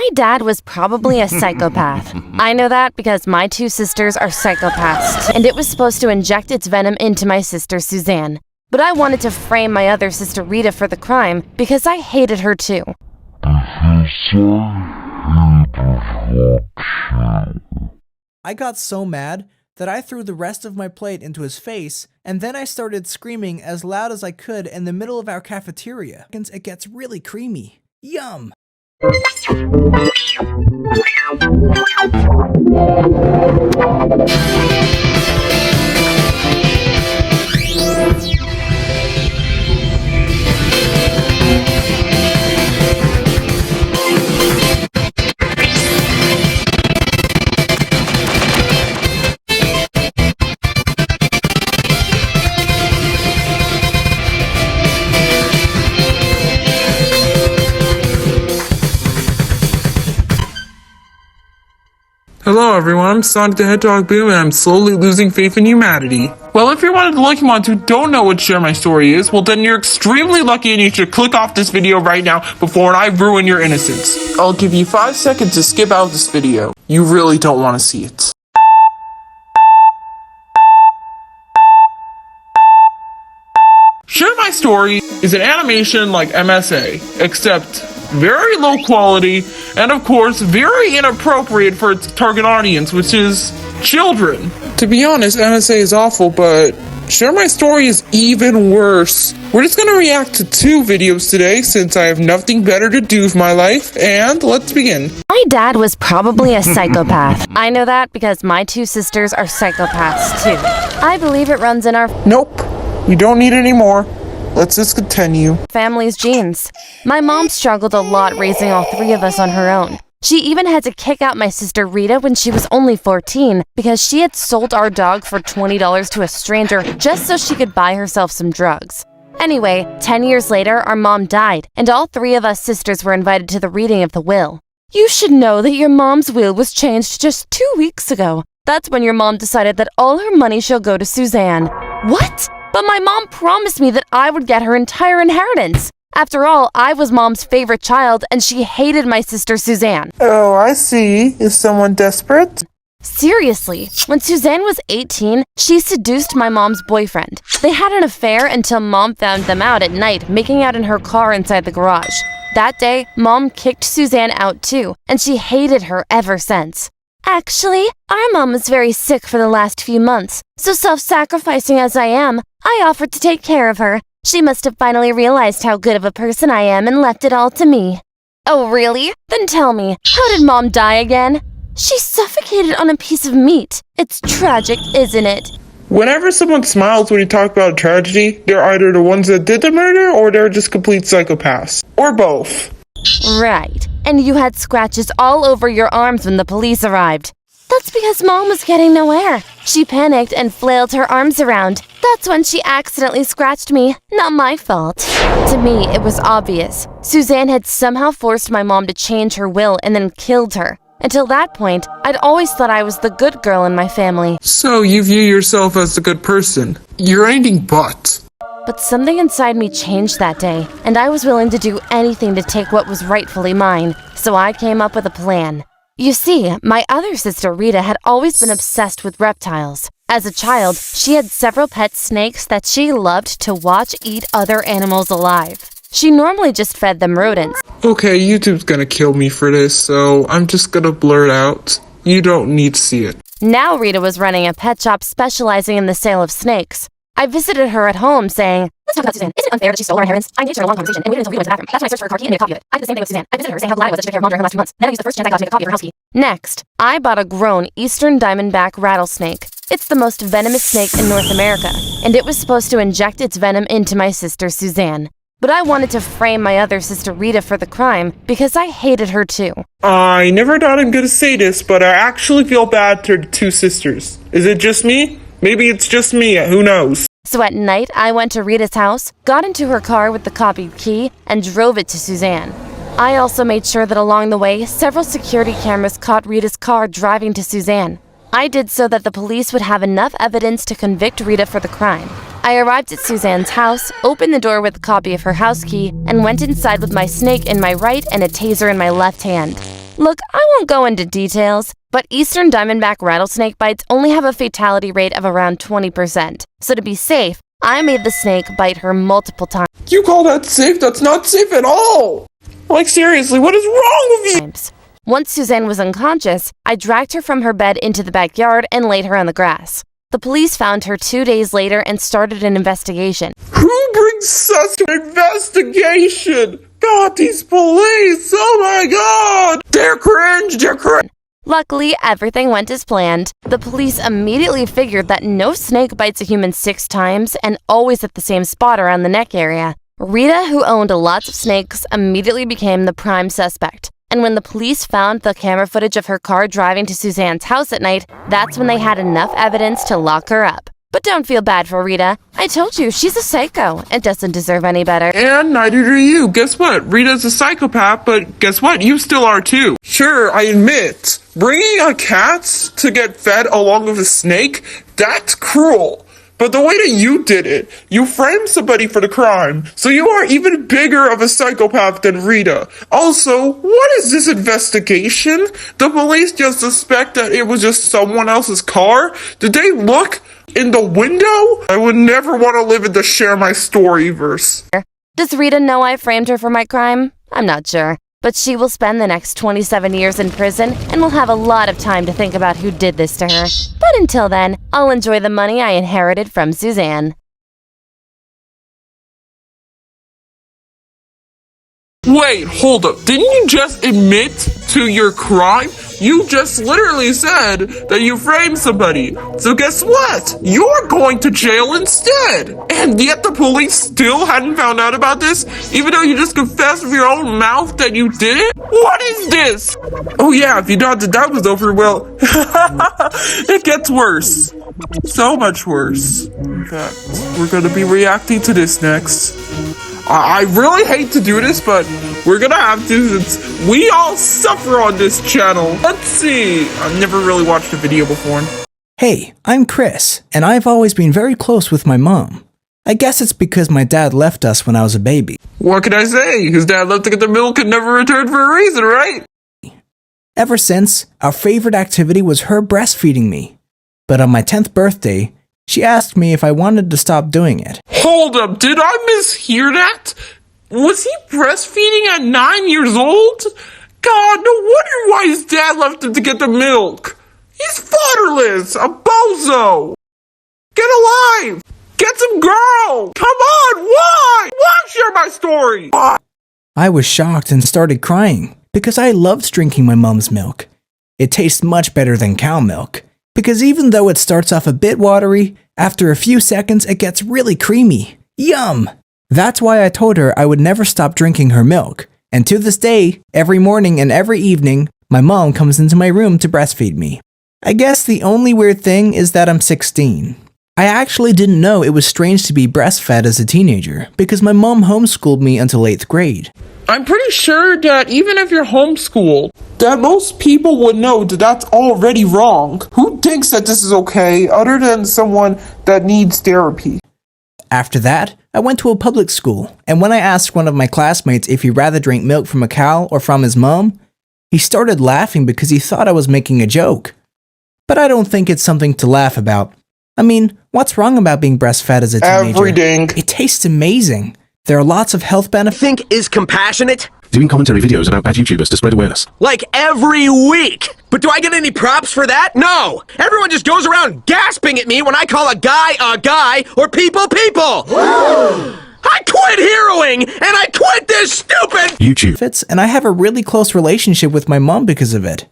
My dad was probably a psychopath. I know that because my two sisters are psychopaths, and it was supposed to inject its venom into my sister Suzanne. But I wanted to frame my other sister Rita for the crime because I hated her too. I got so mad that I threw the rest of my plate into his face, and then I started screaming as loud as I could in the middle of our cafeteria. It gets really creamy. Yum! Hello everyone, I'm Sonic the Hedgehog Boom and I'm slowly losing faith in humanity. Well, if you're one of the lucky ones who don't know what Share My Story is, well then you're extremely lucky and you should click off this video right now before I ruin your innocence. I'll give you 5 seconds to skip out of this video. You really don't want to see it. Share My Story is an animation like MSA, except very low quality, and of course, very inappropriate for its target audience, which is children. To be honest, MSA is awful, but Share My Story is even worse. We're just gonna react to 2 videos today, since I have nothing better to do with my life, and let's begin. My dad was probably a psychopath. I know that because my two sisters are psychopaths too. I believe it runs in our Nope, we don't need any more. Let's just continue. family's genes. My mom struggled a lot raising all 3 of us on her own. She even had to kick out my sister Rita when she was only 14 because she had sold our dog for $20 to a stranger just so she could buy herself some drugs. Anyway, 10 years later, our mom died, and all 3 of us sisters were invited to the reading of the will. You should know that your mom's will was changed just 2 weeks ago. That's when your mom decided that all her money shall go to Suzanne. What? But my mom promised me that I would get her entire inheritance. After all, I was mom's favorite child, and she hated my sister Suzanne. Oh, I see. Is someone desperate? Seriously, when Suzanne was 18, she seduced my mom's boyfriend. They had an affair until mom found them out at night, making out in her car inside the garage. That day, mom kicked Suzanne out too, and she hated her ever since. Actually, our mom was very sick for the last few months, so self-sacrificing as I am, I offered to take care of her. She must have finally realized how good of a person I am and left it all to me. Oh, really? Then tell me, how did Mom die again? She suffocated on a piece of meat. It's tragic, isn't it? Whenever someone smiles when you talk about a tragedy, they're either the ones that did the murder or they're just complete psychopaths. Or both. Right. And you had scratches all over your arms when the police arrived. That's because Mom was getting nowhere. She panicked and flailed her arms around. That's when she accidentally scratched me. Not my fault. To me, it was obvious. Suzanne had somehow forced my mom to change her will and then killed her. Until that point, I'd always thought I was the good girl in my family. So you view yourself as a good person. You're anything but. But something inside me changed that day, and I was willing to do anything to take what was rightfully mine. So I came up with a plan. You see, my other sister Rita had always been obsessed with reptiles. As a child, she had several pet snakes that she loved to watch eat other animals alive. She normally just fed them rodents. Okay, YouTube's gonna kill me for this, so I'm just gonna blur it out. You don't need to see it. Now Rita was running a pet shop specializing in the sale of snakes. I visited her at home saying, "Let's talk about Suzanne. Isn't it unfair that she stole our inheritance?" I engaged her in a long conversation and waited until Rita went to the bathroom. That's when I searched for her car key and made a copy of it. I did the same thing with Suzanne. I visited her saying how glad I was that she took care of Mom during her last 2 months. Then I used the first chance I got to make a copy of her house key. Next, I bought a grown eastern diamondback rattlesnake. It's the most venomous snake in North America, and it was supposed to inject its venom into my sister Suzanne. But I wanted to frame my other sister Rita for the crime because I hated her too. I never thought I'm gonna say this, but I actually feel bad to the 2 sisters. Is it just me? Maybe it's just me, who knows? So at night, I went to Rita's house, got into her car with the copied key, and drove it to Suzanne. I also made sure that along the way, several security cameras caught Rita's car driving to Suzanne. I did so that the police would have enough evidence to convict Rita for the crime. I arrived at Suzanne's house, opened the door with a copy of her house key, and went inside with my snake in my right and a taser in my left hand. Look, I won't go into details, but eastern diamondback rattlesnake bites only have a fatality rate of around 20%. So to be safe, I made the snake bite her multiple times. You call that safe? That's not safe at all! Like, seriously, what is wrong with you? Once Suzanne was unconscious, I dragged her from her bed into the backyard and laid her on the grass. The police found her 2 days later and started an investigation. Who brings such an investigation? God, these police! Oh my god! They're cringe! Luckily, everything went as planned. The police immediately figured that no snake bites a human 6 times and always at the same spot around the neck area. Rita, who owned lots of snakes, immediately became the prime suspect. And when the police found the camera footage of her car driving to Suzanne's house at night, that's when they had enough evidence to lock her up. But don't feel bad for Rita. I told you, she's a psycho and doesn't deserve any better. And neither do you. Guess what? Rita's a psychopath, but guess what? You still are too. Sure, I admit, bringing a cat to get fed along with a snake, that's cruel. But the way that you did it, you framed somebody for the crime, so you are even bigger of a psychopath than Rita. Also, what is this investigation? The police just suspect that it was just someone else's car? Did they look in the window? I would never want to live in the share my story verse. Does Rita know I framed her for my crime? I'm not sure. But she will spend the next 27 years in prison and will have a lot of time to think about who did this to her. But until then, I'll enjoy the money I inherited from Suzanne. Wait, hold up. Didn't you just admit to your crime? You just literally said that you framed somebody. So guess what? You're going to jail instead. And yet the police still hadn't found out about this, even though you just confessed with your own mouth that you did it? What is this? Oh yeah, if you thought that was over, well, it gets worse. So much worse. In fact, we're gonna be reacting to this next. I really hate to do this, but we're gonna have to since we all suffer on this channel. Let's see. I've never really watched a video before. Hey, I'm Chris, and I've always been very close with my mom. I guess it's because my dad left us when I was a baby. What can I say? His dad left to get the milk and never returned for a reason, right? Ever since, our favorite activity was her breastfeeding me. But on my 10th birthday, she asked me if I wanted to stop doing it. Hold up, did I mishear that? Was he breastfeeding at 9 years old? God, no wonder why his dad left him to get the milk. He's fatherless, a bozo. Get alive. Get some girl. Come on, why? Why share my story? Why? I was shocked and started crying because I loved drinking my mom's milk. It tastes much better than cow milk. Because even though it starts off a bit watery, after a few seconds it gets really creamy. Yum! That's why I told her I would never stop drinking her milk. And to this day, every morning and every evening, my mom comes into my room to breastfeed me. I guess the only weird thing is that I'm 16. I actually didn't know it was strange to be breastfed as a teenager because my mom homeschooled me until 8th grade. I'm pretty sure that even if you're homeschooled, that most people would know that that's already wrong. Who thinks that this is okay other than someone that needs therapy? After that, I went to a public school, and when I asked one of my classmates if he'd rather drink milk from a cow or from his mom, he started laughing because he thought I was making a joke. But I don't think it's something to laugh about. I mean, what's wrong about being breastfed as a teenager? Everything. It tastes amazing. There are lots of health benefits. Think is compassionate? Doing commentary videos about bad YouTubers to spread awareness. Like every week! But do I get any props for that? No! Everyone just goes around gasping at me when I call a guy or people people! I quit heroing and I quit this stupid YouTube. And I have a really close relationship with my mom because of it.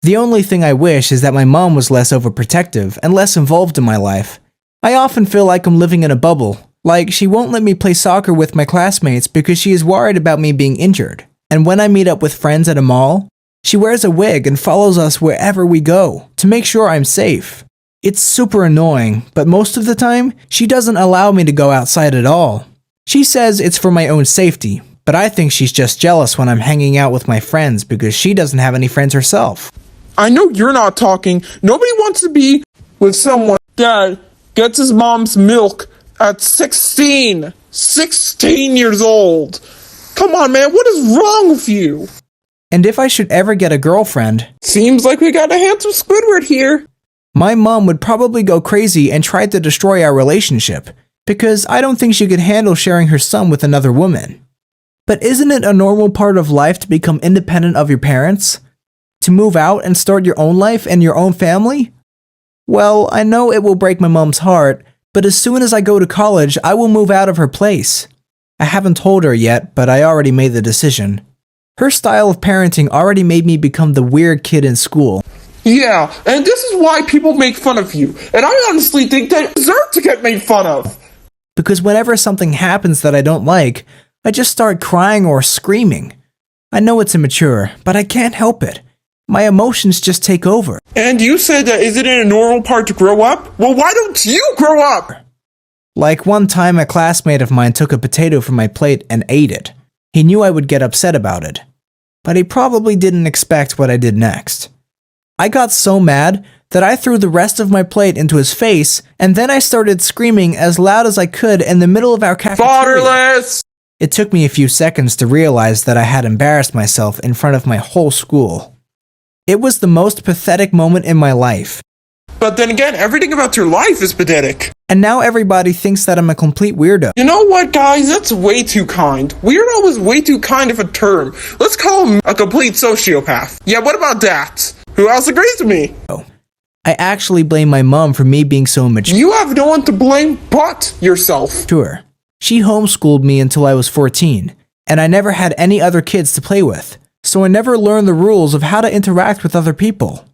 The only thing I wish is that my mom was less overprotective and less involved in my life. I often feel like I'm living in a bubble. Like, she won't let me play soccer with my classmates because she is worried about me being injured. And when I meet up with friends at a mall, she wears a wig and follows us wherever we go to make sure I'm safe. It's super annoying, but most of the time, she doesn't allow me to go outside at all. She says it's for my own safety, but I think she's just jealous when I'm hanging out with my friends because she doesn't have any friends herself. I know you're not talking. Nobody wants to be with someone that gets his mom's milk at 16 years old. Come on, man, what is wrong with you? And if I should ever get a girlfriend, Seems like we got a handsome Squidward here. my mom would probably go crazy and try to destroy our relationship, because I don't think she could handle sharing her son with another woman. But isn't it a normal part of life to become independent of your parents? To move out and start your own life and your own family? Well, I know it will break my mom's heart, but as soon as I go to college, I will move out of her place. I haven't told her yet, but I already made the decision. Her style of parenting already made me become the weird kid in school. Yeah, and this is why people make fun of you. And I honestly think they deserve to get made fun of. Because whenever something happens that I don't like, I just start crying or screaming. I know it's immature, but I can't help it. My emotions just take over. And you said that isn't it a normal part to grow up? Well, why don't you grow up? Like one time a classmate of mine took a potato from my plate and ate it. He knew I would get upset about it. But he probably didn't expect what I did next. I got so mad that I threw the rest of my plate into his face, and then I started screaming as loud as I could in the middle of our cafeteria. Fatherless! It took me a few seconds to realize that I had embarrassed myself in front of my whole school. It was the most pathetic moment in my life. But then again, everything about your life is pathetic. And now everybody thinks that I'm a complete weirdo. You know what, guys? That's way too kind. Weirdo is way too kind of a term. Let's call him a complete sociopath. Yeah, what about that? Who else agrees with me? I actually blame my mom for me being so immature. You have no one to blame but yourself. She homeschooled me until I was 14, and I never had any other kids to play with, so I never learned the rules of how to interact with other people.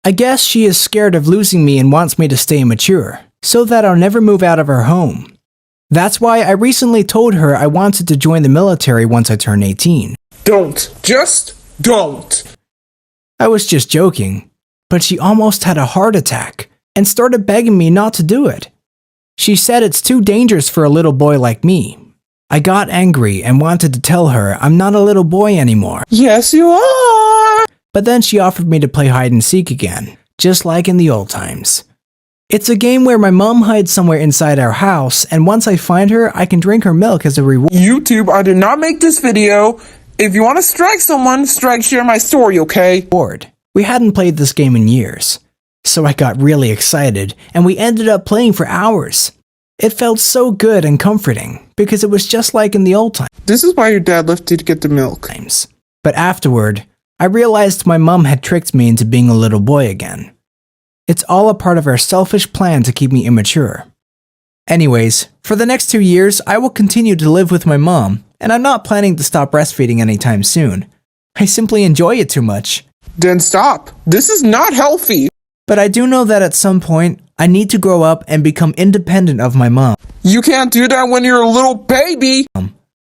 I guess she is scared of losing me and wants me to stay immature, so that I'll never move out of her home. That's why I recently told her I wanted to join the military once I turn 18. Don't. Just don't. I was just joking, but she almost had a heart attack and started begging me not to do it. She said it's too dangerous for a little boy like me. I got angry and wanted to tell her I'm not a little boy anymore. Yes, you are. But then she offered me to play hide and seek again, just like in the old times. It's a game where my mom hides somewhere inside our house, and once I find her, I can drink her milk as a reward. YouTube, I did not make this video. If you want to strike someone, share my story, okay? We hadn't played this game in years, so I got really excited, and we ended up playing for hours. It felt so good and comforting, because it was just like in the old times. This is why your dad left you to get the milk. But afterward, I realized my mom had tricked me into being a little boy again. It's all a part of her selfish plan to keep me immature. Anyways, for the next 2 years, I will continue to live with my mom, and I'm not planning to stop breastfeeding anytime soon. I simply enjoy it too much. Then stop. This is not healthy. But I do know that at some point, I need to grow up and become independent of my mom. You can't do that when you're a little baby.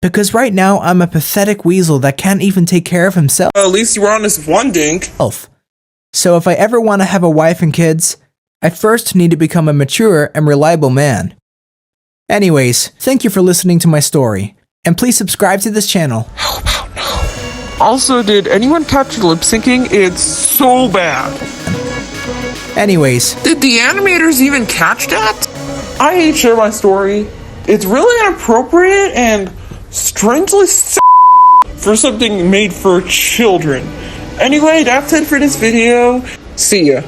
Because right now, I'm a pathetic weasel that can't even take care of himself. Well, at least you were honest with one dink. So if I ever want to have a wife and kids, I first need to become a mature and reliable man. Anyways, thank you for listening to my story, and please subscribe to this channel. How about no? Also, did anyone catch the lip syncing? It's so bad. Anyways, Did the animators even catch that? I hate share my story. It's really inappropriate and strangely for something made for children. Anyway, that's it for this video. See ya.